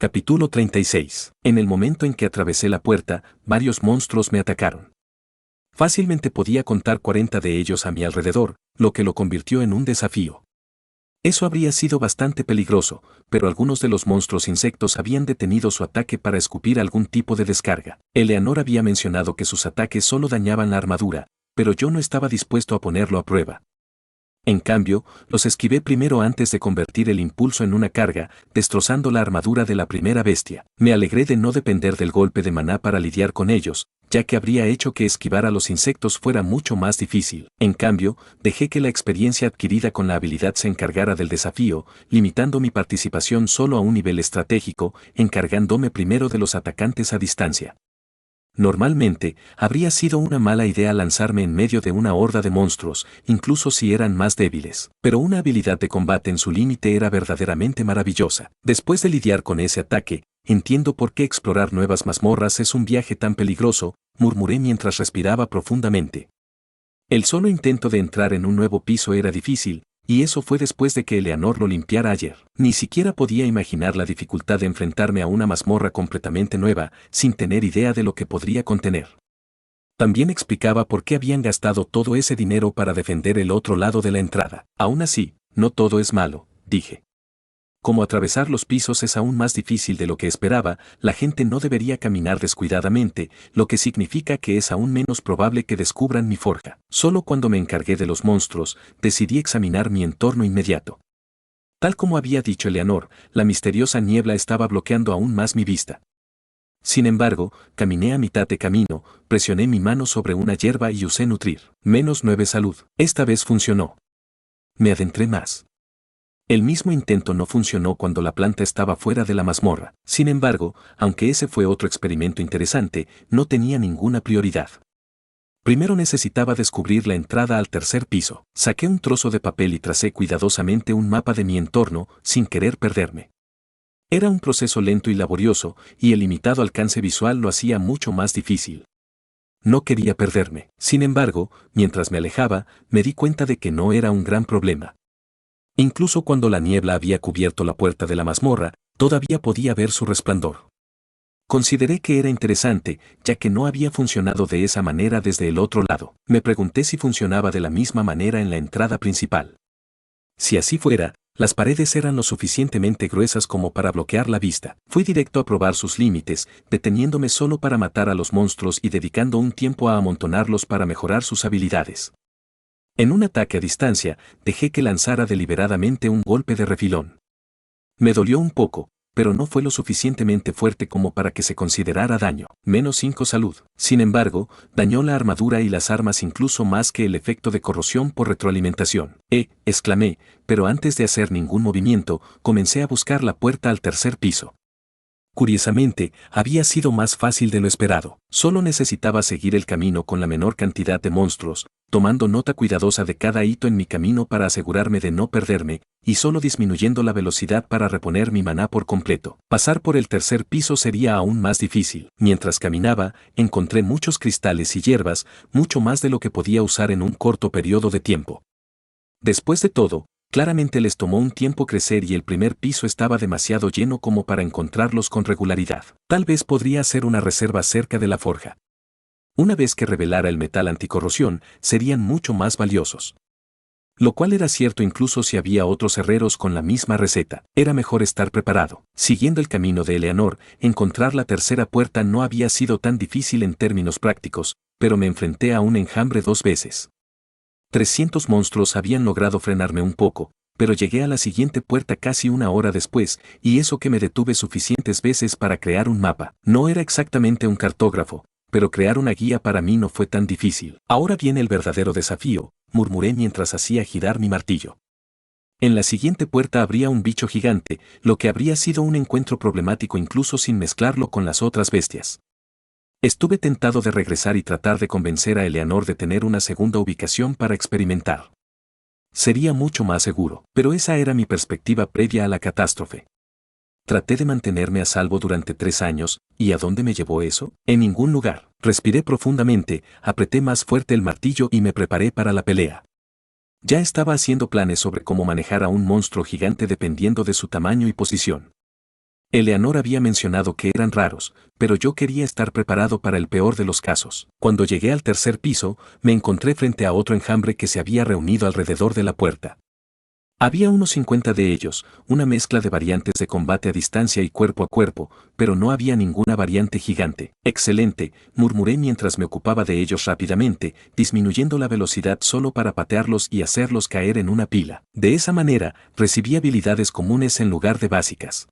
Capítulo 36. En el momento en que atravesé la puerta, varios monstruos me atacaron. Fácilmente podía contar 40 de ellos a mi alrededor, lo que lo convirtió en un desafío. Eso habría sido bastante peligroso, pero algunos de los monstruos insectos habían detenido su ataque para escupir algún tipo de descarga. Eleanor había mencionado que sus ataques solo dañaban la armadura, pero yo no estaba dispuesto a ponerlo a prueba. En cambio, los esquivé primero antes de convertir el impulso en una carga, destrozando la armadura de la primera bestia. Me alegré de no depender del golpe de maná para lidiar con ellos, ya que habría hecho que esquivar a los insectos fuera mucho más difícil. En cambio, dejé que la experiencia adquirida con la habilidad se encargara del desafío, limitando mi participación solo a un nivel estratégico, encargándome primero de los atacantes a distancia. Normalmente, habría sido una mala idea lanzarme en medio de una horda de monstruos, incluso si eran más débiles, pero una habilidad de combate en su límite era verdaderamente maravillosa. Después de lidiar con ese ataque, entiendo por qué explorar nuevas mazmorras es un viaje tan peligroso, murmuré mientras respiraba profundamente. El solo intento de entrar en un nuevo piso era difícil, y eso fue después de que Eleanor lo limpiara ayer. Ni siquiera podía imaginar la dificultad de enfrentarme a una mazmorra completamente nueva, sin tener idea de lo que podría contener. También explicaba por qué habían gastado todo ese dinero para defender el otro lado de la entrada. Aún así, no todo es malo, dije. Como atravesar los pisos es aún más difícil de lo que esperaba, la gente no debería caminar descuidadamente, lo que significa que es aún menos probable que descubran mi forja. Solo cuando me encargué de los monstruos, decidí examinar mi entorno inmediato. Tal como había dicho Eleanor, la misteriosa niebla estaba bloqueando aún más mi vista. Sin embargo, caminé a mitad de camino, presioné mi mano sobre una hierba y usé nutrir. -9 salud. Esta vez funcionó. Me adentré más. El mismo intento no funcionó cuando la planta estaba fuera de la mazmorra. Sin embargo, aunque ese fue otro experimento interesante, no tenía ninguna prioridad. Primero necesitaba descubrir la entrada al tercer piso. Saqué un trozo de papel y tracé cuidadosamente un mapa de mi entorno, sin querer perderme. Era un proceso lento y laborioso, y el limitado alcance visual lo hacía mucho más difícil. No quería perderme. Sin embargo, mientras me alejaba, me di cuenta de que no era un gran problema. Incluso cuando la niebla había cubierto la puerta de la mazmorra, todavía podía ver su resplandor. Consideré que era interesante, ya que no había funcionado de esa manera desde el otro lado. Me pregunté si funcionaba de la misma manera en la entrada principal. Si así fuera, las paredes eran lo suficientemente gruesas como para bloquear la vista. Fui directo a probar sus límites, deteniéndome solo para matar a los monstruos y dedicando un tiempo a amontonarlos para mejorar sus habilidades. En un ataque a distancia, dejé que lanzara deliberadamente un golpe de refilón. Me dolió un poco, pero no fue lo suficientemente fuerte como para que se considerara daño. -5 salud. Sin embargo, dañó la armadura y las armas incluso más que el efecto de corrosión por retroalimentación. Exclamé, pero antes de hacer ningún movimiento, comencé a buscar la puerta al tercer piso. Curiosamente, había sido más fácil de lo esperado. Solo necesitaba seguir el camino con la menor cantidad de monstruos, tomando nota cuidadosa de cada hito en mi camino para asegurarme de no perderme, y solo disminuyendo la velocidad para reponer mi maná por completo. Pasar por el tercer piso sería aún más difícil. Mientras caminaba, encontré muchos cristales y hierbas, mucho más de lo que podía usar en un corto periodo de tiempo. Después de todo, claramente les tomó un tiempo crecer y el primer piso estaba demasiado lleno como para encontrarlos con regularidad. Tal vez podría hacer una reserva cerca de la forja. Una vez que revelara el metal anticorrosión, serían mucho más valiosos. Lo cual era cierto incluso si había otros herreros con la misma receta. Era mejor estar preparado. Siguiendo el camino de Eleanor, encontrar la tercera puerta no había sido tan difícil en términos prácticos, pero me enfrenté a un enjambre 2 veces. 300 monstruos habían logrado frenarme un poco, pero llegué a la siguiente puerta casi una hora después, y eso que me detuve suficientes veces para crear un mapa. No era exactamente un cartógrafo, pero crear una guía para mí no fue tan difícil. Ahora viene el verdadero desafío, murmuré mientras hacía girar mi martillo. En la siguiente puerta habría un bicho gigante, lo que habría sido un encuentro problemático incluso sin mezclarlo con las otras bestias. Estuve tentado de regresar y tratar de convencer a Eleanor de tener una segunda ubicación para experimentar. Sería mucho más seguro, pero esa era mi perspectiva previa a la catástrofe. Traté de mantenerme a salvo durante 3 años, ¿y a dónde me llevó eso? En ningún lugar. Respiré profundamente, apreté más fuerte el martillo y me preparé para la pelea. Ya estaba haciendo planes sobre cómo manejar a un monstruo gigante dependiendo de su tamaño y posición. Eleanor había mencionado que eran raros, pero yo quería estar preparado para el peor de los casos. Cuando llegué al tercer piso, me encontré frente a otro enjambre que se había reunido alrededor de la puerta. Había unos 50 de ellos, una mezcla de variantes de combate a distancia y cuerpo a cuerpo, pero no había ninguna variante gigante. Excelente, murmuré mientras me ocupaba de ellos rápidamente, disminuyendo la velocidad solo para patearlos y hacerlos caer en una pila. De esa manera, recibí habilidades comunes en lugar de básicas.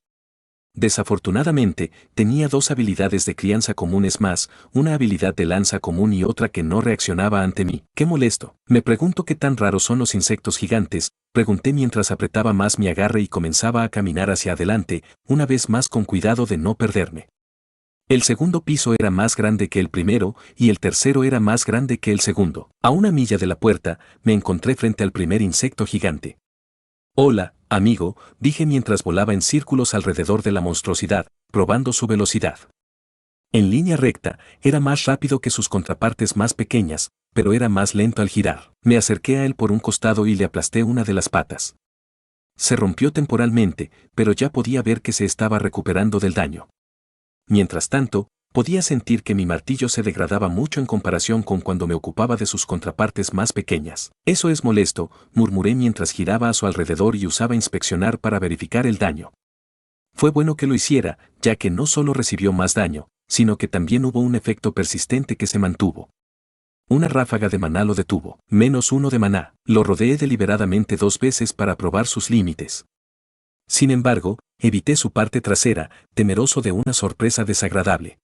Desafortunadamente, tenía dos habilidades de crianza comunes más, una habilidad de lanza común y otra que no reaccionaba ante mí. ¡Qué molesto! Me pregunto qué tan raros son los insectos gigantes, pregunté mientras apretaba más mi agarre y comenzaba a caminar hacia adelante, una vez más con cuidado de no perderme. El segundo piso era más grande que el primero y el tercero era más grande que el segundo. A una milla de la puerta, me encontré frente al primer insecto gigante. Hola, amigo, dije mientras volaba en círculos alrededor de la monstruosidad, probando su velocidad. En línea recta, era más rápido que sus contrapartes más pequeñas, pero era más lento al girar. Me acerqué a él por un costado y le aplasté una de las patas. Se rompió temporalmente, pero ya podía ver que se estaba recuperando del daño. Mientras tanto, podía sentir que mi martillo se degradaba mucho en comparación con cuando me ocupaba de sus contrapartes más pequeñas. Eso es molesto, murmuré mientras giraba a su alrededor y usaba inspeccionar para verificar el daño. Fue bueno que lo hiciera, ya que no solo recibió más daño, sino que también hubo un efecto persistente que se mantuvo. Una ráfaga de maná lo detuvo. -1 de maná. Lo rodeé deliberadamente 2 veces para probar sus límites. Sin embargo, evité su parte trasera, temeroso de una sorpresa desagradable.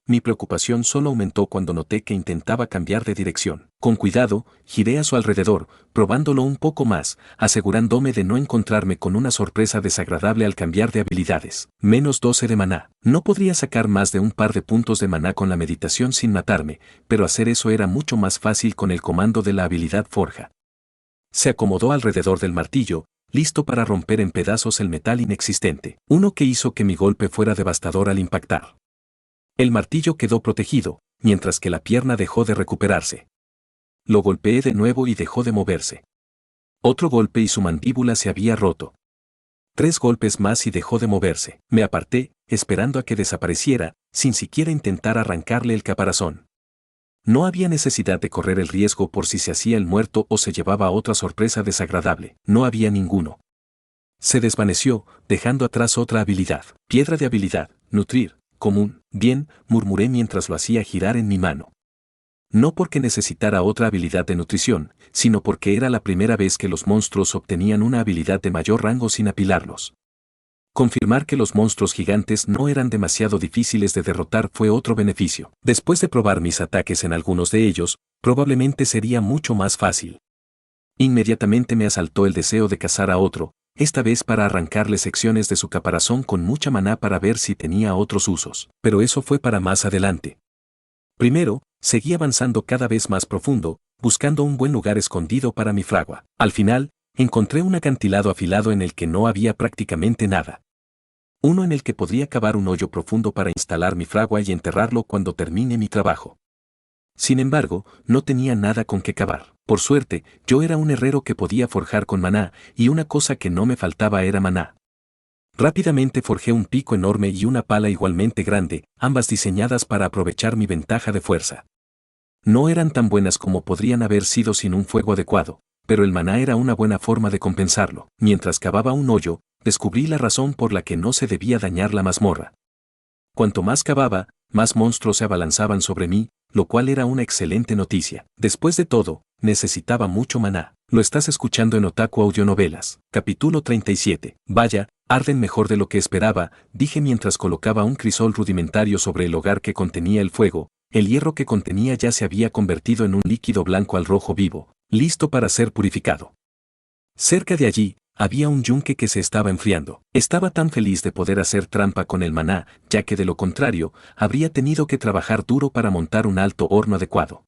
Mi preocupación solo aumentó cuando noté que intentaba cambiar de dirección. Con cuidado, giré a su alrededor, probándolo un poco más, asegurándome de no encontrarme con una sorpresa desagradable al cambiar de habilidades. -12 de maná. No podría sacar más de un par de puntos de maná con la meditación sin matarme, pero hacer eso era mucho más fácil con el comando de la habilidad forja. Se acomodó alrededor del martillo, listo para romper en pedazos el metal inexistente, uno que hizo que mi golpe fuera devastador al impactar. El martillo quedó protegido, mientras que la pierna dejó de recuperarse. Lo golpeé de nuevo y dejó de moverse. Otro golpe y su mandíbula se había roto. 3 golpes más y dejó de moverse. Me aparté, esperando a que desapareciera, sin siquiera intentar arrancarle el caparazón. No había necesidad de correr el riesgo por si se hacía el muerto o se llevaba otra sorpresa desagradable. No había ninguno. Se desvaneció, dejando atrás otra habilidad. Piedra de habilidad, nutrir. Común, bien, murmuré mientras lo hacía girar en mi mano. No porque necesitara otra habilidad de nutrición, sino porque era la primera vez que los monstruos obtenían una habilidad de mayor rango sin apilarlos. Confirmar que los monstruos gigantes no eran demasiado difíciles de derrotar fue otro beneficio. Después de probar mis ataques en algunos de ellos, probablemente sería mucho más fácil. Inmediatamente me asaltó el deseo de cazar a otro, esta vez para arrancarle secciones de su caparazón con mucha maná para ver si tenía otros usos. Pero eso fue para más adelante. Primero, seguí avanzando cada vez más profundo, buscando un buen lugar escondido para mi fragua. Al final, encontré un acantilado afilado en el que no había prácticamente nada. Uno en el que podría cavar un hoyo profundo para instalar mi fragua y enterrarlo cuando termine mi trabajo. Sin embargo, no tenía nada con que cavar. Por suerte, yo era un herrero que podía forjar con maná, y una cosa que no me faltaba era maná. Rápidamente forjé un pico enorme y una pala igualmente grande, ambas diseñadas para aprovechar mi ventaja de fuerza. No eran tan buenas como podrían haber sido sin un fuego adecuado, pero el maná era una buena forma de compensarlo. Mientras cavaba un hoyo, descubrí la razón por la que no se debía dañar la mazmorra. Cuanto más cavaba, más monstruos se abalanzaban sobre mí, lo cual era una excelente noticia. Después de todo, necesitaba mucho maná. Lo estás escuchando en Otaku Audionovelas. Capítulo 37. Vaya, arden mejor de lo que esperaba, dije mientras colocaba un crisol rudimentario sobre el hogar que contenía el fuego. El hierro que contenía ya se había convertido en un líquido blanco al rojo vivo, listo para ser purificado. Cerca de allí, había un yunque que se estaba enfriando. Estaba tan feliz de poder hacer trampa con el maná, ya que de lo contrario, habría tenido que trabajar duro para montar un alto horno adecuado.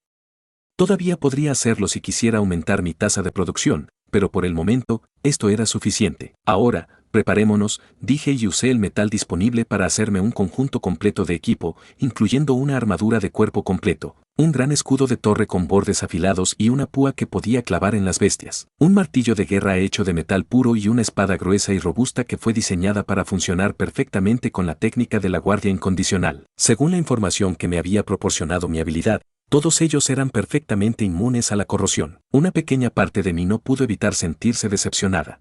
Todavía podría hacerlo si quisiera aumentar mi tasa de producción, pero por el momento, esto era suficiente. Ahora, preparémonos, dije y usé el metal disponible para hacerme un conjunto completo de equipo, incluyendo una armadura de cuerpo completo, Un gran escudo de torre con bordes afilados y una púa que podía clavar en las bestias. Un martillo de guerra hecho de metal puro y una espada gruesa y robusta que fue diseñada para funcionar perfectamente con la técnica de la guardia incondicional. Según la información que me había proporcionado mi habilidad, todos ellos eran perfectamente inmunes a la corrosión. Una pequeña parte de mí no pudo evitar sentirse decepcionada.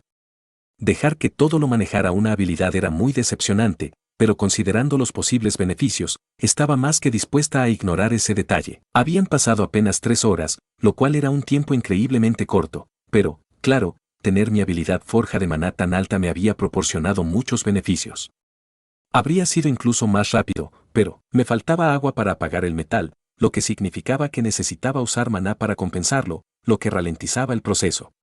Dejar que todo lo manejara una habilidad era muy decepcionante, pero considerando los posibles beneficios, estaba más que dispuesta a ignorar ese detalle. Habían pasado apenas 3 horas, lo cual era un tiempo increíblemente corto, pero, claro, tener mi habilidad forja de maná tan alta me había proporcionado muchos beneficios. Habría sido incluso más rápido, pero me faltaba agua para apagar el metal, lo que significaba que necesitaba usar maná para compensarlo, lo que ralentizaba el proceso.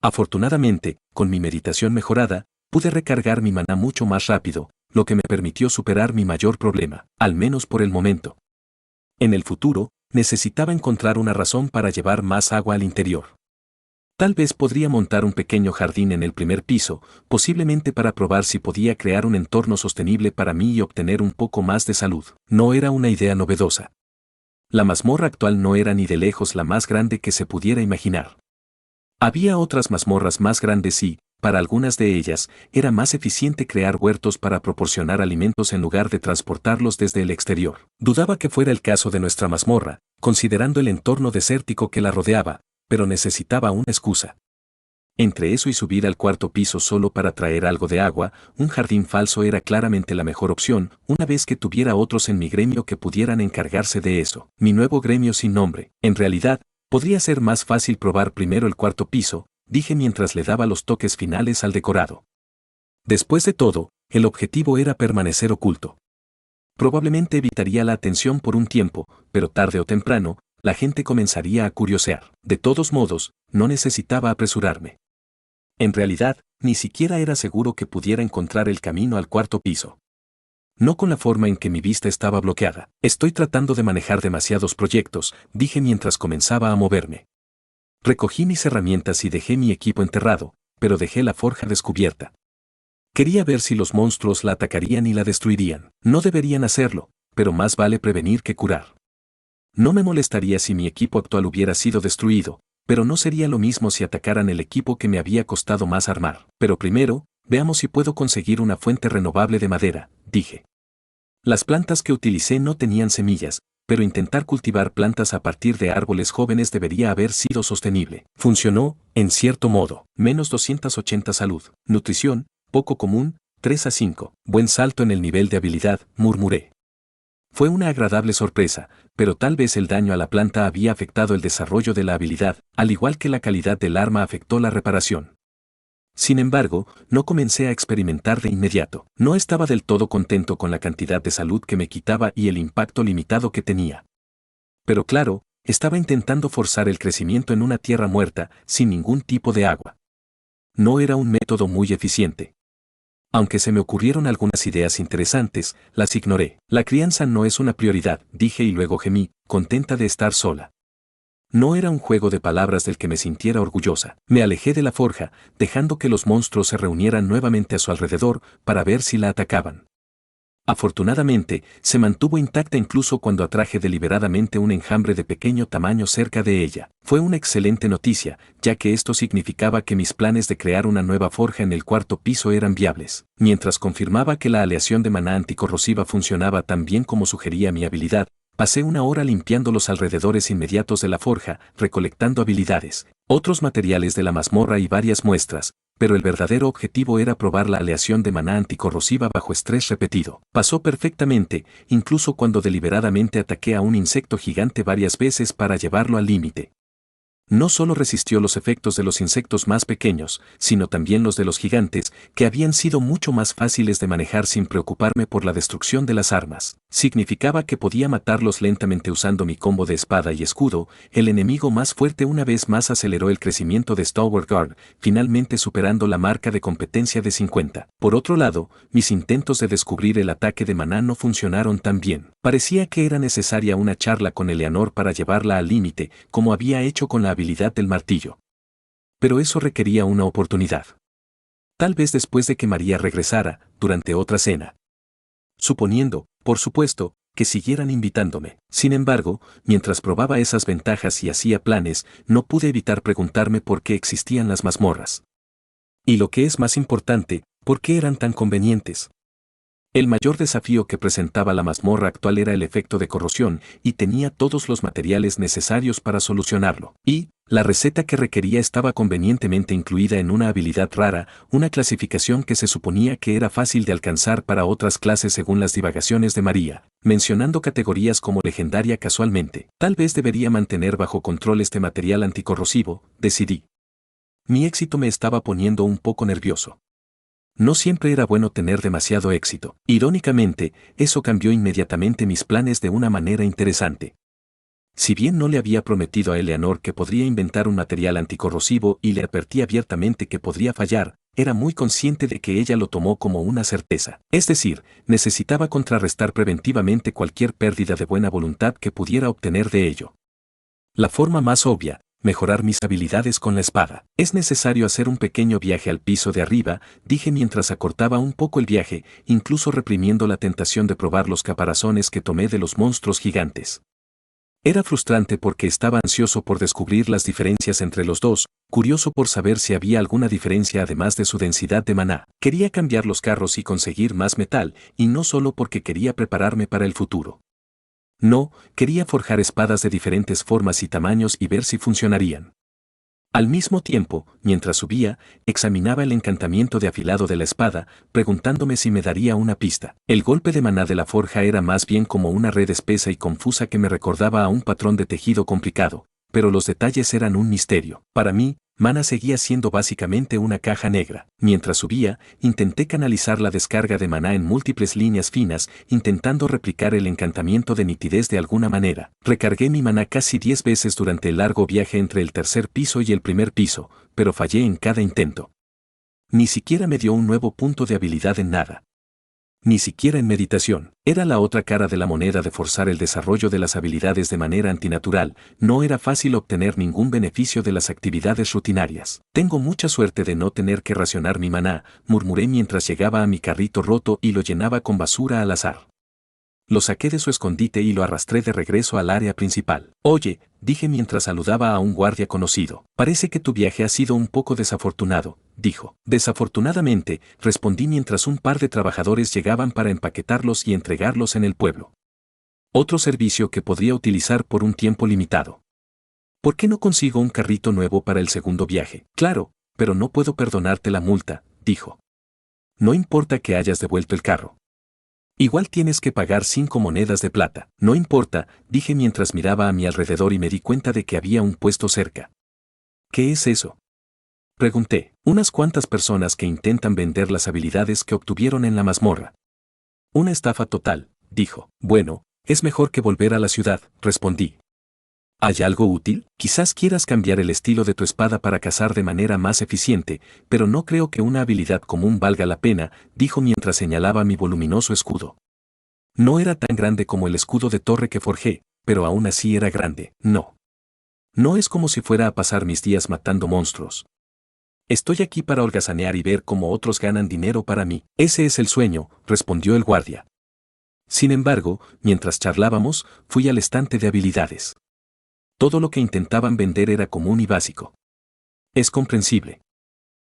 Afortunadamente, con mi meditación mejorada, pude recargar mi maná mucho más rápido, lo que me permitió superar mi mayor problema, al menos por el momento. En el futuro, necesitaba encontrar una razón para llevar más agua al interior. Tal vez podría montar un pequeño jardín en el primer piso, posiblemente para probar si podía crear un entorno sostenible para mí y obtener un poco más de salud. No era una idea novedosa. La mazmorra actual no era ni de lejos la más grande que se pudiera imaginar. Había otras mazmorras más grandes y, para algunas de ellas, era más eficiente crear huertos para proporcionar alimentos en lugar de transportarlos desde el exterior. Dudaba que fuera el caso de nuestra mazmorra, considerando el entorno desértico que la rodeaba, pero necesitaba una excusa. Entre eso y subir al 4.º piso solo para traer algo de agua, un jardín falso era claramente la mejor opción, una vez que tuviera otros en mi gremio que pudieran encargarse de eso. Mi nuevo gremio sin nombre. En realidad, podría ser más fácil probar primero el 4.º piso, dije mientras le daba los toques finales al decorado. Después de todo, el objetivo era permanecer oculto. Probablemente evitaría la atención por un tiempo, pero tarde o temprano, la gente comenzaría a curiosear. De todos modos, no necesitaba apresurarme. En realidad, ni siquiera era seguro que pudiera encontrar el camino al 4.º piso. No con la forma en que mi vista estaba bloqueada. Estoy tratando de manejar demasiados proyectos, dije mientras comenzaba a moverme. Recogí mis herramientas y dejé mi equipo enterrado, pero dejé la forja descubierta. Quería ver si los monstruos la atacarían y la destruirían. No deberían hacerlo, pero más vale prevenir que curar. No me molestaría si mi equipo actual hubiera sido destruido, pero no sería lo mismo si atacaran el equipo que me había costado más armar. Pero primero, veamos si puedo conseguir una fuente renovable de madera, dije. Las plantas que utilicé no tenían semillas, pero intentar cultivar plantas a partir de árboles jóvenes debería haber sido sostenible. Funcionó, en cierto modo. Menos 280 salud. Nutrición, poco común, 3 a 5. Buen salto en el nivel de habilidad, murmuré. Fue una agradable sorpresa, pero tal vez el daño a la planta había afectado el desarrollo de la habilidad, al igual que la calidad del arma afectó la reparación. Sin embargo, no comencé a experimentar de inmediato. No estaba del todo contento con la cantidad de salud que me quitaba y el impacto limitado que tenía. Pero claro, estaba intentando forzar el crecimiento en una tierra muerta, sin ningún tipo de agua. No era un método muy eficiente. Aunque se me ocurrieron algunas ideas interesantes, las ignoré. La crianza no es una prioridad, dije y luego gemí, contenta de estar sola. No era un juego de palabras del que me sintiera orgullosa. Me alejé de la forja, dejando que los monstruos se reunieran nuevamente a su alrededor para ver si la atacaban. Afortunadamente, se mantuvo intacta incluso cuando atraje deliberadamente un enjambre de pequeño tamaño cerca de ella. Fue una excelente noticia, ya que esto significaba que mis planes de crear una nueva forja en el 4.º piso eran viables. Mientras confirmaba que la aleación de maná anticorrosiva funcionaba tan bien como sugería mi habilidad, pasé una hora limpiando los alrededores inmediatos de la forja, recolectando habilidades, otros materiales de la mazmorra y varias muestras, pero el verdadero objetivo era probar la aleación de maná anticorrosiva bajo estrés repetido. Pasó perfectamente, incluso cuando deliberadamente ataqué a un insecto gigante varias veces para llevarlo al límite. No solo resistió los efectos de los insectos más pequeños, sino también los de los gigantes, que habían sido mucho más fáciles de manejar sin preocuparme por la destrucción de las armas. Significaba que podía matarlos lentamente usando mi combo de espada y escudo. El enemigo más fuerte una vez más aceleró el crecimiento de Stalwart Guard, finalmente superando la marca de competencia de 50. Por otro lado, mis intentos de descubrir el ataque de maná no funcionaron tan bien. Parecía que era necesaria una charla con Eleanor para llevarla al límite, como había hecho con la habilidad del martillo. Pero eso requería una oportunidad. Tal vez después de que María regresara, durante otra cena. Suponiendo, por supuesto, que siguieran invitándome. Sin embargo, mientras probaba esas ventajas y hacía planes, no pude evitar preguntarme por qué existían las mazmorras. Y lo que es más importante, ¿por qué eran tan convenientes? El mayor desafío que presentaba la mazmorra actual era el efecto de corrosión, y tenía todos los materiales necesarios para solucionarlo. Y, la receta que requería estaba convenientemente incluida en una habilidad rara, una clasificación que se suponía que era fácil de alcanzar para otras clases según las divagaciones de María, mencionando categorías como legendaria casualmente. Tal vez debería mantener bajo control este material anticorrosivo, decidí. Mi éxito me estaba poniendo un poco nervioso. No siempre era bueno tener demasiado éxito. Irónicamente, eso cambió inmediatamente mis planes de una manera interesante. Si bien no le había prometido a Eleanor que podría inventar un material anticorrosivo y le advertí abiertamente que podría fallar, era muy consciente de que ella lo tomó como una certeza. Es decir, necesitaba contrarrestar preventivamente cualquier pérdida de buena voluntad que pudiera obtener de ello. La forma más obvia, mejorar mis habilidades con la espada. Es necesario hacer un pequeño viaje al piso de arriba, dije mientras acortaba un poco el viaje, incluso reprimiendo la tentación de probar los caparazones que tomé de los monstruos gigantes. Era frustrante porque estaba ansioso por descubrir las diferencias entre los dos, curioso por saber si había alguna diferencia además de su densidad de maná. Quería cambiar los carros y conseguir más metal, y no solo porque quería prepararme para el futuro. No, quería forjar espadas de diferentes formas y tamaños y ver si funcionarían. Al mismo tiempo, mientras subía, examinaba el encantamiento de afilado de la espada, preguntándome si me daría una pista. El golpe de maná de la forja era más bien como una red espesa y confusa que me recordaba a un patrón de tejido complicado, pero los detalles eran un misterio. Para mí, maná seguía siendo básicamente una caja negra. Mientras subía, intenté canalizar la descarga de maná en múltiples líneas finas, intentando replicar el encantamiento de nitidez de alguna manera. Recargué mi maná casi 10 veces durante el largo viaje entre el tercer piso y el primer piso, pero fallé en cada intento. Ni siquiera me dio un nuevo punto de habilidad en nada. Ni siquiera en meditación. Era la otra cara de la moneda de forzar el desarrollo de las habilidades de manera antinatural. No era fácil obtener ningún beneficio de las actividades rutinarias. Tengo mucha suerte de no tener que racionar mi maná, murmuré mientras llegaba a mi carrito roto y lo llenaba con basura al azar. Lo saqué de su escondite y lo arrastré de regreso al área principal. Oye, dije mientras saludaba a un guardia conocido. Parece que tu viaje ha sido un poco desafortunado, dijo. Desafortunadamente, respondí mientras un par de trabajadores llegaban para empaquetarlos y entregarlos en el pueblo. Otro servicio que podría utilizar por un tiempo limitado. ¿Por qué no consigo un carrito nuevo para el segundo viaje? Claro, pero no puedo perdonarte la multa, dijo. No importa que hayas devuelto el carro. Igual tienes que pagar 5 monedas de plata. No importa, dije mientras miraba a mi alrededor y me di cuenta de que había un puesto cerca. ¿Qué es eso? Pregunté. Unas cuantas personas que intentan vender las habilidades que obtuvieron en la mazmorra. Una estafa total, dijo. Bueno, es mejor que volver a la ciudad, respondí. ¿Hay algo útil? Quizás quieras cambiar el estilo de tu espada para cazar de manera más eficiente, pero no creo que una habilidad común valga la pena, dijo mientras señalaba mi voluminoso escudo. No era tan grande como el escudo de torre que forjé, pero aún así era grande. No. No es como si fuera a pasar mis días matando monstruos. Estoy aquí para holgazanear y ver cómo otros ganan dinero para mí. Ese es el sueño, respondió el guardia. Sin embargo, mientras charlábamos, fui al estante de habilidades. Todo lo que intentaban vender era común y básico. Es comprensible.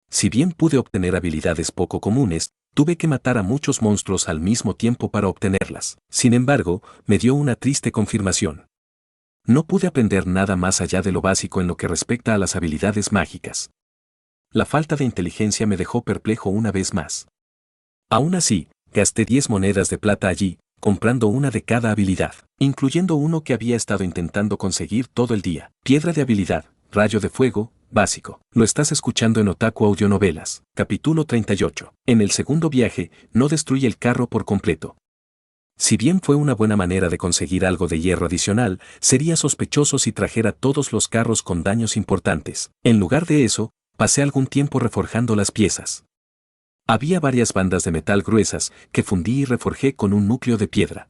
Si bien pude obtener habilidades poco comunes, tuve que matar a muchos monstruos al mismo tiempo para obtenerlas. Sin embargo, me dio una triste confirmación. No pude aprender nada más allá de lo básico en lo que respecta a las habilidades mágicas. La falta de inteligencia me dejó perplejo una vez más. Aún así, gasté 10 monedas de plata allí, comprando una de cada habilidad, incluyendo uno que había estado intentando conseguir todo el día. Piedra de habilidad, rayo de fuego, básico. Lo estás escuchando en Otaku Audionovelas, capítulo 38. En el segundo viaje, no destruye el carro por completo. Si bien fue una buena manera de conseguir algo de hierro adicional, sería sospechoso si trajera todos los carros con daños importantes. En lugar de eso, pasé algún tiempo reforjando las piezas. Había varias bandas de metal gruesas que fundí y reforjé con un núcleo de piedra.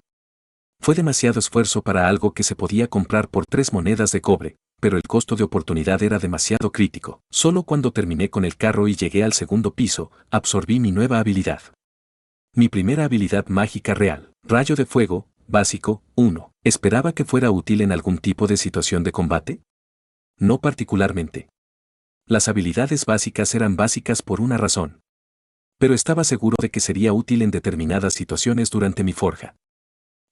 Fue demasiado esfuerzo para algo que se podía comprar por 3 monedas de cobre, pero el costo de oportunidad era demasiado crítico. Solo cuando terminé con el carro y llegué al segundo piso, absorbí mi nueva habilidad. Mi primera habilidad mágica real, rayo de fuego, básico, 1. ¿Esperaba que fuera útil en algún tipo de situación de combate? No particularmente. Las habilidades básicas eran básicas por una razón. Pero estaba seguro de que sería útil en determinadas situaciones durante mi forja.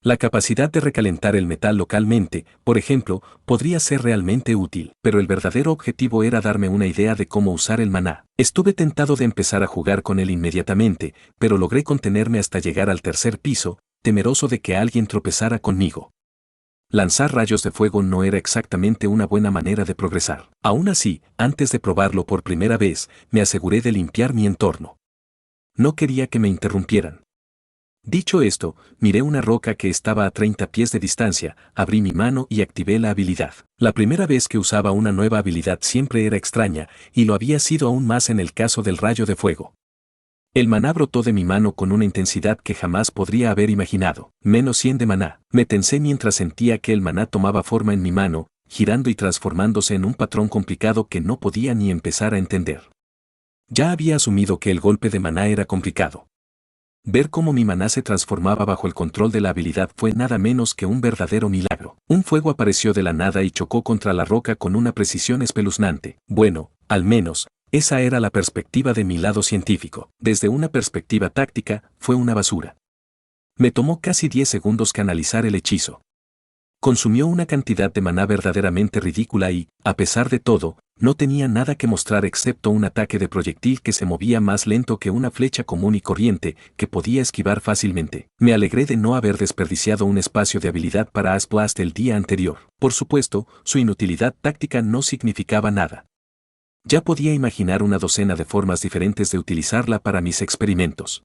La capacidad de recalentar el metal localmente, por ejemplo, podría ser realmente útil, pero el verdadero objetivo era darme una idea de cómo usar el maná. Estuve tentado de empezar a jugar con él inmediatamente, pero logré contenerme hasta llegar al tercer piso, temeroso de que alguien tropezara conmigo. Lanzar rayos de fuego no era exactamente una buena manera de progresar. Aún así, antes de probarlo por primera vez, me aseguré de limpiar mi entorno. No quería que me interrumpieran. Dicho esto, miré una roca que estaba a 30 pies de distancia, abrí mi mano y activé la habilidad. La primera vez que usaba una nueva habilidad siempre era extraña, y lo había sido aún más en el caso del rayo de fuego. El maná brotó de mi mano con una intensidad que jamás podría haber imaginado. Menos 100 de maná. Me tensé mientras sentía que el maná tomaba forma en mi mano, girando y transformándose en un patrón complicado que no podía ni empezar a entender. Ya había asumido que el golpe de maná era complicado. Ver cómo mi maná se transformaba bajo el control de la habilidad fue nada menos que un verdadero milagro. Un fuego apareció de la nada y chocó contra la roca con una precisión espeluznante. Bueno, al menos, esa era la perspectiva de mi lado científico. Desde una perspectiva táctica, fue una basura. Me tomó casi 10 segundos canalizar el hechizo. Consumió una cantidad de maná verdaderamente ridícula y, a pesar de todo, no tenía nada que mostrar excepto un ataque de proyectil que se movía más lento que una flecha común y corriente, que podía esquivar fácilmente. Me alegré de no haber desperdiciado un espacio de habilidad para Ash Blast el día anterior. Por supuesto, su inutilidad táctica no significaba nada. Ya podía imaginar una docena de formas diferentes de utilizarla para mis experimentos.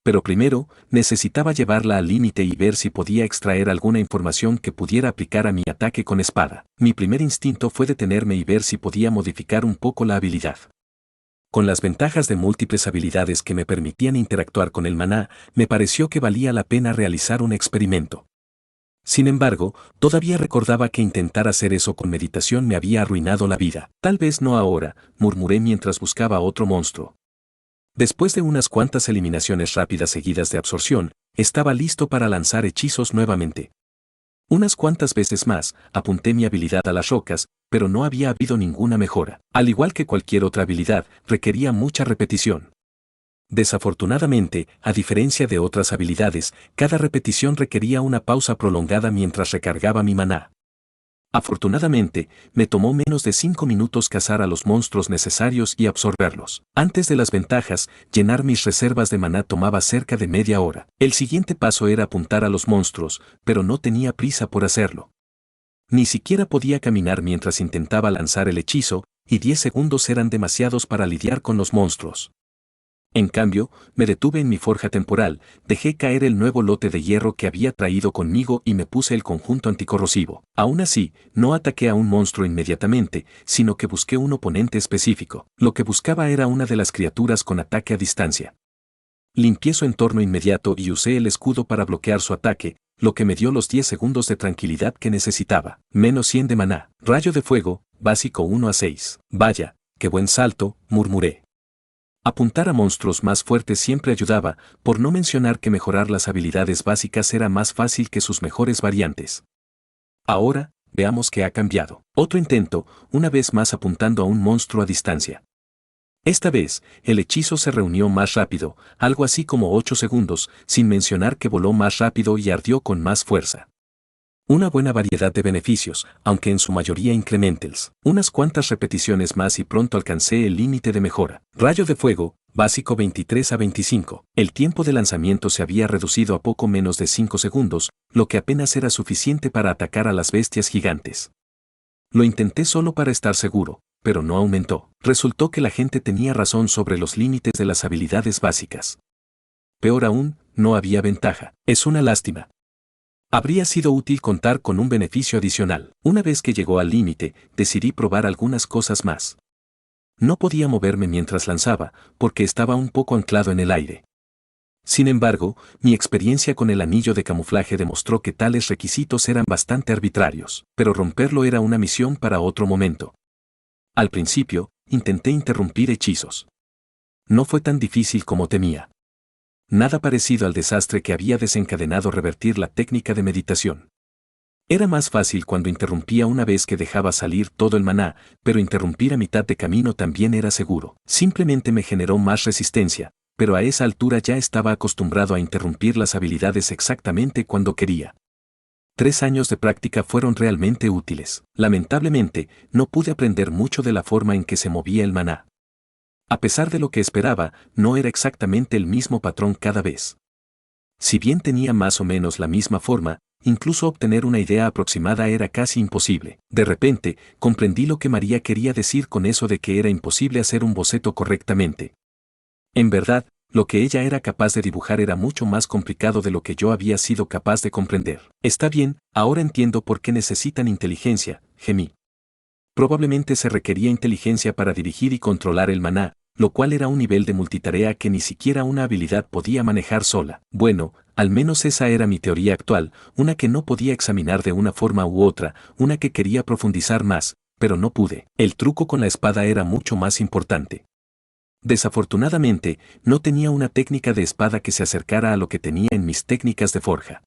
Pero primero, necesitaba llevarla al límite y ver si podía extraer alguna información que pudiera aplicar a mi ataque con espada. Mi primer instinto fue detenerme y ver si podía modificar un poco la habilidad. Con las ventajas de múltiples habilidades que me permitían interactuar con el maná, me pareció que valía la pena realizar un experimento. Sin embargo, todavía recordaba que intentar hacer eso con meditación me había arruinado la vida. Tal vez no ahora, murmuré mientras buscaba otro monstruo. Después de unas cuantas eliminaciones rápidas seguidas de absorción, estaba listo para lanzar hechizos nuevamente. Unas cuantas veces más, apunté mi habilidad a las rocas, pero no había habido ninguna mejora. Al igual que cualquier otra habilidad, requería mucha repetición. Desafortunadamente, a diferencia de otras habilidades, cada repetición requería una pausa prolongada mientras recargaba mi maná. Afortunadamente, me tomó menos de 5 minutos cazar a los monstruos necesarios y absorberlos. Antes de las ventajas, llenar mis reservas de maná tomaba cerca de media hora. El siguiente paso era apuntar a los monstruos, pero no tenía prisa por hacerlo. Ni siquiera podía caminar mientras intentaba lanzar el hechizo, y 10 segundos eran demasiados para lidiar con los monstruos. En cambio, me detuve en mi forja temporal, dejé caer el nuevo lote de hierro que había traído conmigo y me puse el conjunto anticorrosivo. Aún así, no ataqué a un monstruo inmediatamente, sino que busqué un oponente específico. Lo que buscaba era una de las criaturas con ataque a distancia. Limpié su entorno inmediato y usé el escudo para bloquear su ataque, lo que me dio los 10 segundos de tranquilidad que necesitaba. Menos 100 de maná. Rayo de fuego, básico 1 a 6. Vaya, qué buen salto, murmuré. Apuntar a monstruos más fuertes siempre ayudaba, por no mencionar que mejorar las habilidades básicas era más fácil que sus mejores variantes. Ahora, veamos qué ha cambiado. Otro intento, una vez más apuntando a un monstruo a distancia. Esta vez, el hechizo se reunió más rápido, algo así como 8 segundos, sin mencionar que voló más rápido y ardió con más fuerza. Una buena variedad de beneficios, aunque en su mayoría incrementals. Unas cuantas repeticiones más y pronto alcancé el límite de mejora. Rayo de fuego, básico 23 a 25. El tiempo de lanzamiento se había reducido a poco menos de 5 segundos, lo que apenas era suficiente para atacar a las bestias gigantes. Lo intenté solo para estar seguro, pero no aumentó. Resultó que la gente tenía razón sobre los límites de las habilidades básicas. Peor aún, no había ventaja. Es una lástima. Habría sido útil contar con un beneficio adicional. Una vez que llegó al límite, decidí probar algunas cosas más. No podía moverme mientras lanzaba, porque estaba un poco anclado en el aire. Sin embargo, mi experiencia con el anillo de camuflaje demostró que tales requisitos eran bastante arbitrarios, pero romperlo era una misión para otro momento. Al principio, intenté interrumpir hechizos. No fue tan difícil como temía. Nada parecido al desastre que había desencadenado revertir la técnica de meditación. Era más fácil cuando interrumpía una vez que dejaba salir todo el maná, pero interrumpir a mitad de camino también era seguro. Simplemente me generó más resistencia, pero a esa altura ya estaba acostumbrado a interrumpir las habilidades exactamente cuando quería. 3 años de práctica fueron realmente útiles. Lamentablemente, no pude aprender mucho de la forma en que se movía el maná. A pesar de lo que esperaba, no era exactamente el mismo patrón cada vez. Si bien tenía más o menos la misma forma, incluso obtener una idea aproximada era casi imposible. De repente, comprendí lo que María quería decir con eso de que era imposible hacer un boceto correctamente. En verdad, lo que ella era capaz de dibujar era mucho más complicado de lo que yo había sido capaz de comprender. Está bien, ahora entiendo por qué necesitan inteligencia, gemí. Probablemente se requería inteligencia para dirigir y controlar el maná, lo cual era un nivel de multitarea que ni siquiera una habilidad podía manejar sola. Bueno, al menos esa era mi teoría actual, una que no podía examinar de una forma u otra, una que quería profundizar más, pero no pude. El truco con la espada era mucho más importante. Desafortunadamente, no tenía una técnica de espada que se acercara a lo que tenía en mis técnicas de forja.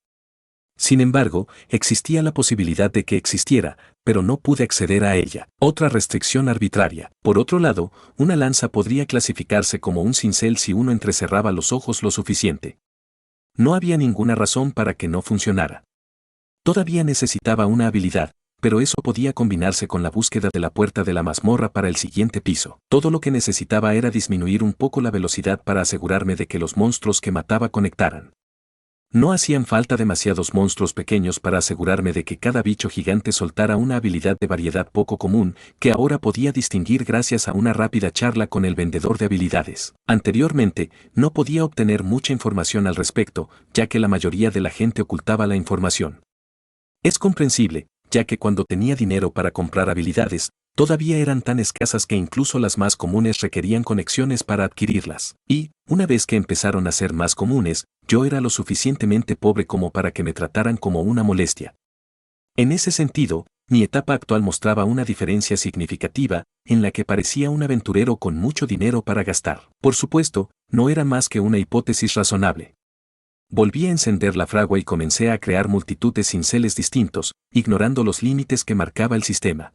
Sin embargo, existía la posibilidad de que existiera, pero no pude acceder a ella. Otra restricción arbitraria. Por otro lado, una lanza podría clasificarse como un cincel si uno entrecerraba los ojos lo suficiente. No había ninguna razón para que no funcionara. Todavía necesitaba una habilidad, pero eso podía combinarse con la búsqueda de la puerta de la mazmorra para el siguiente piso. Todo lo que necesitaba era disminuir un poco la velocidad para asegurarme de que los monstruos que mataba conectaran. No hacían falta demasiados monstruos pequeños para asegurarme de que cada bicho gigante soltara una habilidad de variedad poco común, que ahora podía distinguir gracias a una rápida charla con el vendedor de habilidades. Anteriormente, no podía obtener mucha información al respecto, ya que la mayoría de la gente ocultaba la información. Es comprensible, ya que cuando tenía dinero para comprar habilidades, todavía eran tan escasas que incluso las más comunes requerían conexiones para adquirirlas. Y, una vez que empezaron a ser más comunes, yo era lo suficientemente pobre como para que me trataran como una molestia. En ese sentido, mi etapa actual mostraba una diferencia significativa, en la que parecía un aventurero con mucho dinero para gastar. Por supuesto, no era más que una hipótesis razonable. Volví a encender la fragua y comencé a crear multitud de cinceles distintos, ignorando los límites que marcaba el sistema.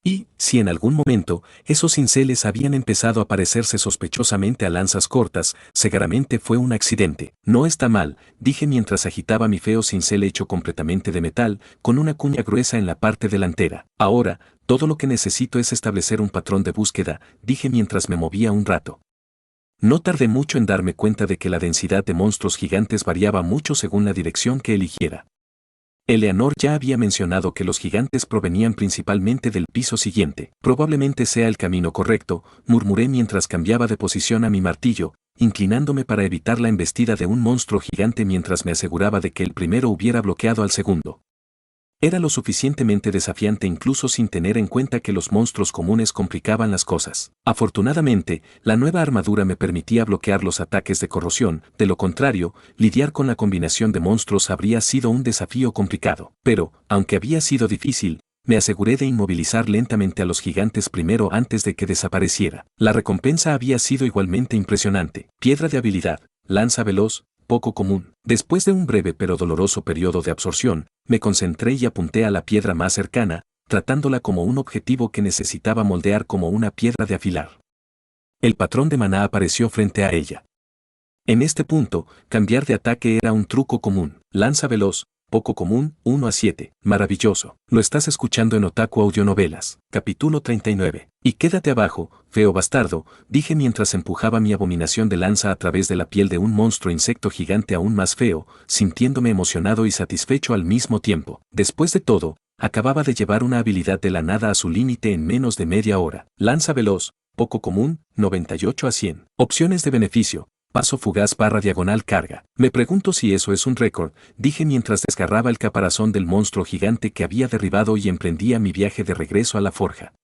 Y, si en algún momento, esos cinceles habían empezado a parecerse sospechosamente a lanzas cortas, seguramente fue un accidente. No está mal, dije mientras agitaba mi feo cincel hecho completamente de metal, con una cuña gruesa en la parte delantera. Ahora, todo lo que necesito es establecer un patrón de búsqueda, dije mientras me movía un rato. No tardé mucho en darme cuenta de que la densidad de monstruos gigantes variaba mucho según la dirección que eligiera. Eleanor ya había mencionado que los gigantes provenían principalmente del piso siguiente. Probablemente sea el camino correcto, murmuré mientras cambiaba de posición a mi martillo, inclinándome para evitar la embestida de un monstruo gigante mientras me aseguraba de que el primero hubiera bloqueado al segundo. Era lo suficientemente desafiante incluso sin tener en cuenta que los monstruos comunes complicaban las cosas. Afortunadamente, la nueva armadura me permitía bloquear los ataques de corrosión, de lo contrario, lidiar con la combinación de monstruos habría sido un desafío complicado. Pero, aunque había sido difícil, me aseguré de inmovilizar lentamente a los gigantes primero antes de que desapareciera. La recompensa había sido igualmente impresionante. Piedra de habilidad, lanza veloz, poco común. Después de un breve pero doloroso periodo de absorción, me concentré y apunté a la piedra más cercana, tratándola como un objetivo que necesitaba moldear como una piedra de afilar. El patrón de maná apareció frente a ella. En este punto, cambiar de ataque era un truco común. Lanza veloz, poco común, 1-7. Maravilloso. Lo estás escuchando en Otaku Audionovelas. Capítulo 39. Y quédate abajo, feo bastardo, dije mientras empujaba mi abominación de lanza a través de la piel de un monstruo insecto gigante aún más feo, sintiéndome emocionado y satisfecho al mismo tiempo. Después de todo, acababa de llevar una habilidad de la nada a su límite en menos de media hora. Lanza veloz, poco común, 98-100. Opciones de beneficio. Paso fugaz / diagonal carga. Me pregunto si eso es un récord, dije mientras desgarraba el caparazón del monstruo gigante que había derribado y emprendía mi viaje de regreso a la forja.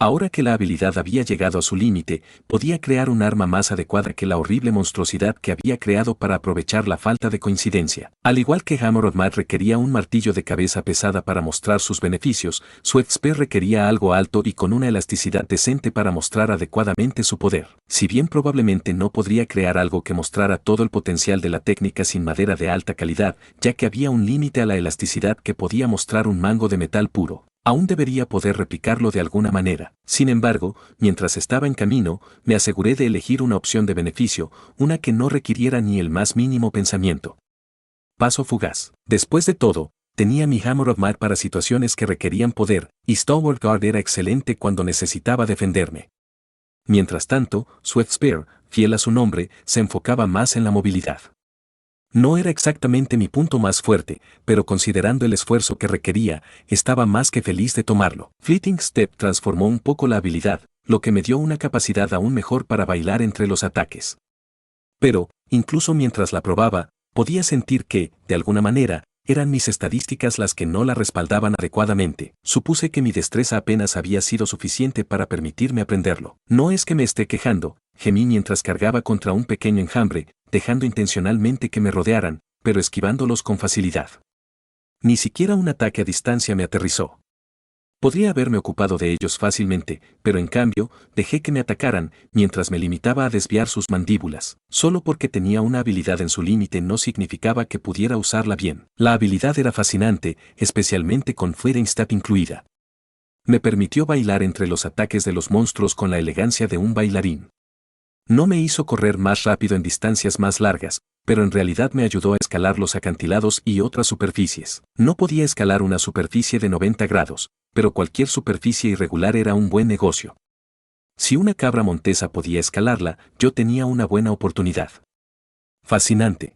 Ahora que la habilidad había llegado a su límite, podía crear un arma más adecuada que la horrible monstruosidad que había creado para aprovechar la falta de coincidencia. Al igual que Hammer of Mad requería un martillo de cabeza pesada para mostrar sus beneficios, Swift Spear requería algo alto y con una elasticidad decente para mostrar adecuadamente su poder. Si bien probablemente no podría crear algo que mostrara todo el potencial de la técnica sin madera de alta calidad, ya que había un límite a la elasticidad que podía mostrar un mango de metal puro, aún debería poder replicarlo de alguna manera. Sin embargo, mientras estaba en camino, me aseguré de elegir una opción de beneficio, una que no requiriera ni el más mínimo pensamiento. Paso fugaz. Después de todo, tenía mi Hammer of Mad para situaciones que requerían poder, y Stalwart Guard era excelente cuando necesitaba defenderme. Mientras tanto, Swift Spear, fiel a su nombre, se enfocaba más en la movilidad. No era exactamente mi punto más fuerte, pero considerando el esfuerzo que requería, estaba más que feliz de tomarlo. Fleeting Step transformó un poco la habilidad, lo que me dio una capacidad aún mejor para bailar entre los ataques. Pero, incluso mientras la probaba, podía sentir que, de alguna manera, eran mis estadísticas las que no la respaldaban adecuadamente. Supuse que mi destreza apenas había sido suficiente para permitirme aprenderlo. No es que me esté quejando, gemí mientras cargaba contra un pequeño enjambre, dejando intencionalmente que me rodearan, pero esquivándolos con facilidad. Ni siquiera un ataque a distancia me aterrizó. Podría haberme ocupado de ellos fácilmente, pero en cambio, dejé que me atacaran, mientras me limitaba a desviar sus mandíbulas. Solo porque tenía una habilidad en su límite no significaba que pudiera usarla bien. La habilidad era fascinante, especialmente con Fleeting Step incluida. Me permitió bailar entre los ataques de los monstruos con la elegancia de un bailarín. No me hizo correr más rápido en distancias más largas, pero en realidad me ayudó a escalar los acantilados y otras superficies. No podía escalar una superficie de 90 grados, pero cualquier superficie irregular era un buen negocio. Si una cabra montesa podía escalarla, yo tenía una buena oportunidad. Fascinante.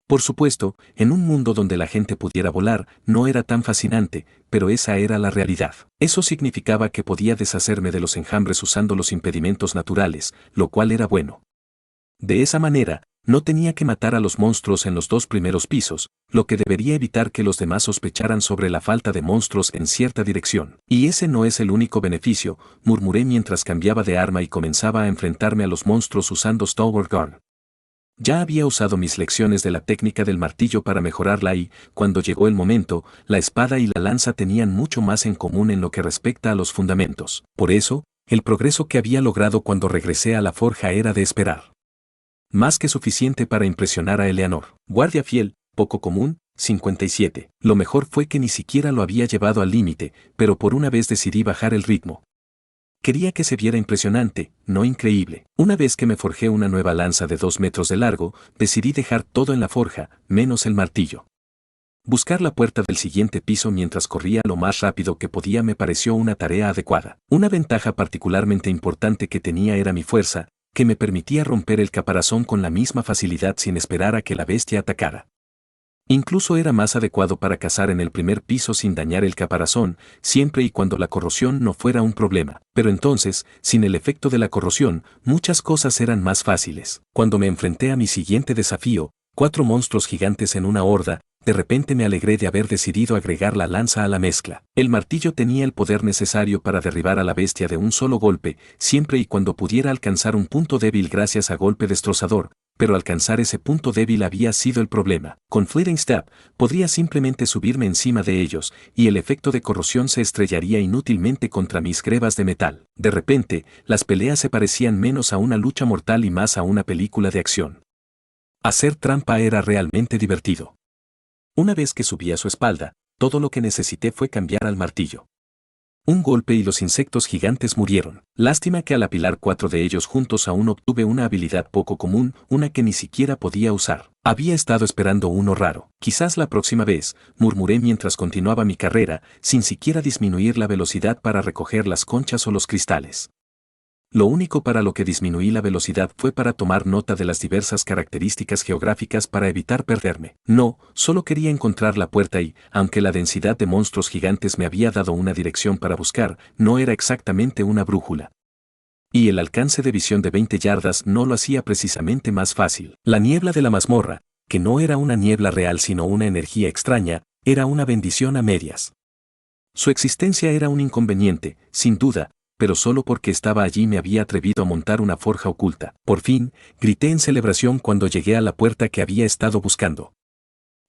Por supuesto, en un mundo donde la gente pudiera volar, no era tan fascinante, pero esa era la realidad. Eso significaba que podía deshacerme de los enjambres usando los impedimentos naturales, lo cual era bueno. De esa manera, no tenía que matar a los monstruos en los 2 primeros pisos, lo que debería evitar que los demás sospecharan sobre la falta de monstruos en cierta dirección. Y ese no es el único beneficio, murmuré mientras cambiaba de arma y comenzaba a enfrentarme a los monstruos usando Stalwart Guard. Ya había usado mis lecciones de la técnica del martillo para mejorarla y, cuando llegó el momento, la espada y la lanza tenían mucho más en común en lo que respecta a los fundamentos. Por eso, el progreso que había logrado cuando regresé a la forja era de esperar. Más que suficiente para impresionar a Eleanor. Guardia fiel, poco común, 57. Lo mejor fue que ni siquiera lo había llevado al límite, pero por una vez decidí bajar el ritmo. Quería que se viera impresionante, no increíble. Una vez que me forjé una nueva lanza de 2 metros de largo, decidí dejar todo en la forja, menos el martillo. Buscar la puerta del siguiente piso mientras corría lo más rápido que podía me pareció una tarea adecuada. Una ventaja particularmente importante que tenía era mi fuerza, que me permitía romper el caparazón con la misma facilidad sin esperar a que la bestia atacara. Incluso era más adecuado para cazar en el primer piso sin dañar el caparazón, siempre y cuando la corrosión no fuera un problema. Pero entonces, sin el efecto de la corrosión, muchas cosas eran más fáciles. Cuando me enfrenté a mi siguiente desafío, 4 monstruos gigantes en una horda, de repente me alegré de haber decidido agregar la lanza a la mezcla. El martillo tenía el poder necesario para derribar a la bestia de un solo golpe, siempre y cuando pudiera alcanzar un punto débil gracias a golpe destrozador, pero alcanzar ese punto débil había sido el problema. Con Fleeting Step, podría simplemente subirme encima de ellos, y el efecto de corrosión se estrellaría inútilmente contra mis grebas de metal. De repente, las peleas se parecían menos a una lucha mortal y más a una película de acción. Hacer trampa era realmente divertido. Una vez que subí a su espalda, todo lo que necesité fue cambiar al martillo. Un golpe y los insectos gigantes murieron. Lástima que al apilar 4 de ellos juntos aún obtuve una habilidad poco común, una que ni siquiera podía usar. Había estado esperando uno raro. Quizás la próxima vez, murmuré mientras continuaba mi carrera, sin siquiera disminuir la velocidad para recoger las conchas o los cristales. Lo único para lo que disminuí la velocidad fue para tomar nota de las diversas características geográficas para evitar perderme. No, solo quería encontrar la puerta y, aunque la densidad de monstruos gigantes me había dado una dirección para buscar, no era exactamente una brújula. Y el alcance de visión de 20 yardas no lo hacía precisamente más fácil. La niebla de la mazmorra, que no era una niebla real sino una energía extraña, era una bendición a medias. Su existencia era un inconveniente, sin duda, pero solo porque estaba allí me había atrevido a montar una forja oculta. Por fin, grité en celebración cuando llegué a la puerta que había estado buscando.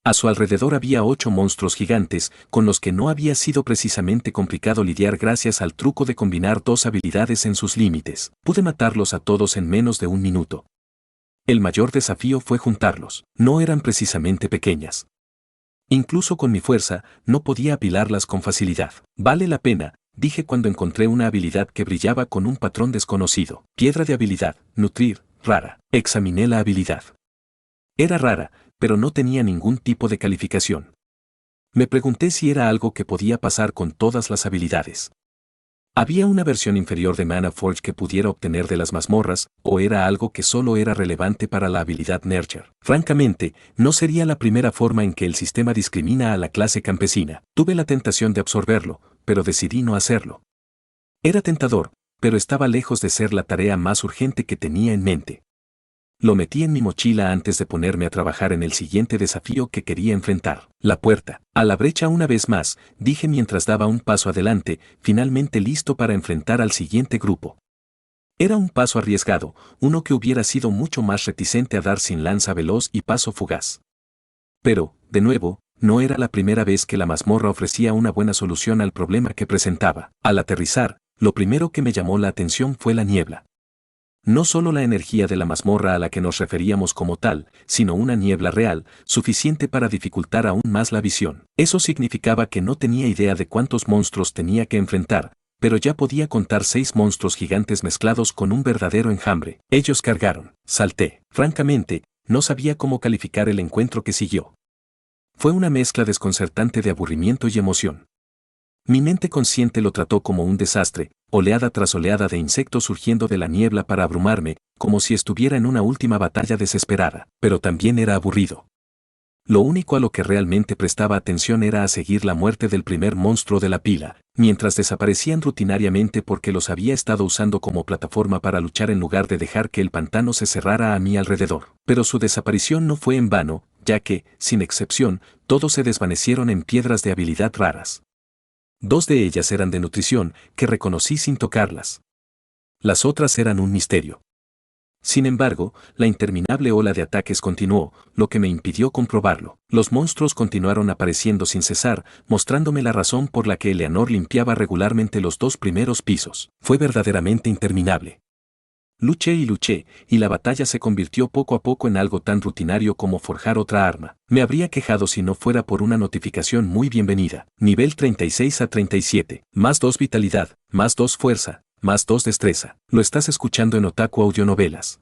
A su alrededor había 8 monstruos gigantes, con los que no había sido precisamente complicado lidiar gracias al truco de combinar 2 habilidades en sus límites. Pude matarlos a todos en menos de 1 minuto. El mayor desafío fue juntarlos. No eran precisamente pequeñas. Incluso con mi fuerza, no podía apilarlas con facilidad. Vale la pena, dije cuando encontré una habilidad que brillaba con un patrón desconocido. Piedra de habilidad, nutrir, rara. Examiné la habilidad. Era rara, pero no tenía ningún tipo de calificación. Me pregunté si era algo que podía pasar con todas las habilidades. ¿Había una versión inferior de Mana Forge que pudiera obtener de las mazmorras, o era algo que solo era relevante para la habilidad Nurture? Francamente, no sería la primera forma en que el sistema discrimina a la clase campesina. Tuve la tentación de absorberlo, pero decidí no hacerlo. Era tentador, pero estaba lejos de ser la tarea más urgente que tenía en mente. Lo metí en mi mochila antes de ponerme a trabajar en el siguiente desafío que quería enfrentar. La puerta. A la brecha una vez más, dije mientras daba un paso adelante, finalmente listo para enfrentar al siguiente grupo. Era un paso arriesgado, uno que hubiera sido mucho más reticente a dar sin lanza veloz y paso fugaz. Pero, de nuevo, no era la primera vez que la mazmorra ofrecía una buena solución al problema que presentaba. Al aterrizar, lo primero que me llamó la atención fue la niebla. No solo la energía de la mazmorra a la que nos referíamos como tal, sino una niebla real, suficiente para dificultar aún más la visión. Eso significaba que no tenía idea de cuántos monstruos tenía que enfrentar, pero ya podía contar 6 monstruos gigantes mezclados con un verdadero enjambre. Ellos cargaron. Salté. Francamente, no sabía cómo calificar el encuentro que siguió. Fue una mezcla desconcertante de aburrimiento y emoción. Mi mente consciente lo trató como un desastre, oleada tras oleada de insectos surgiendo de la niebla para abrumarme, como si estuviera en una última batalla desesperada, pero también era aburrido. Lo único a lo que realmente prestaba atención era a seguir la muerte del primer monstruo de la pila, mientras desaparecían rutinariamente porque los había estado usando como plataforma para luchar en lugar de dejar que el pantano se cerrara a mi alrededor. Pero su desaparición no fue en vano, ya que, sin excepción, todos se desvanecieron en piedras de habilidad raras. 2 de ellas eran de nutrición, que reconocí sin tocarlas. Las otras eran un misterio. Sin embargo, la interminable ola de ataques continuó, lo que me impidió comprobarlo. Los monstruos continuaron apareciendo sin cesar, mostrándome la razón por la que Eleanor limpiaba regularmente los 2 primeros pisos. Fue verdaderamente interminable. Luché, y la batalla se convirtió poco a poco en algo tan rutinario como forjar otra arma. Me habría quejado si no fuera por una notificación muy bienvenida. Nivel 36 a 37. Más 2 vitalidad, más 2 fuerza, más 2 destreza. Lo estás escuchando en Otaku Audionovelas.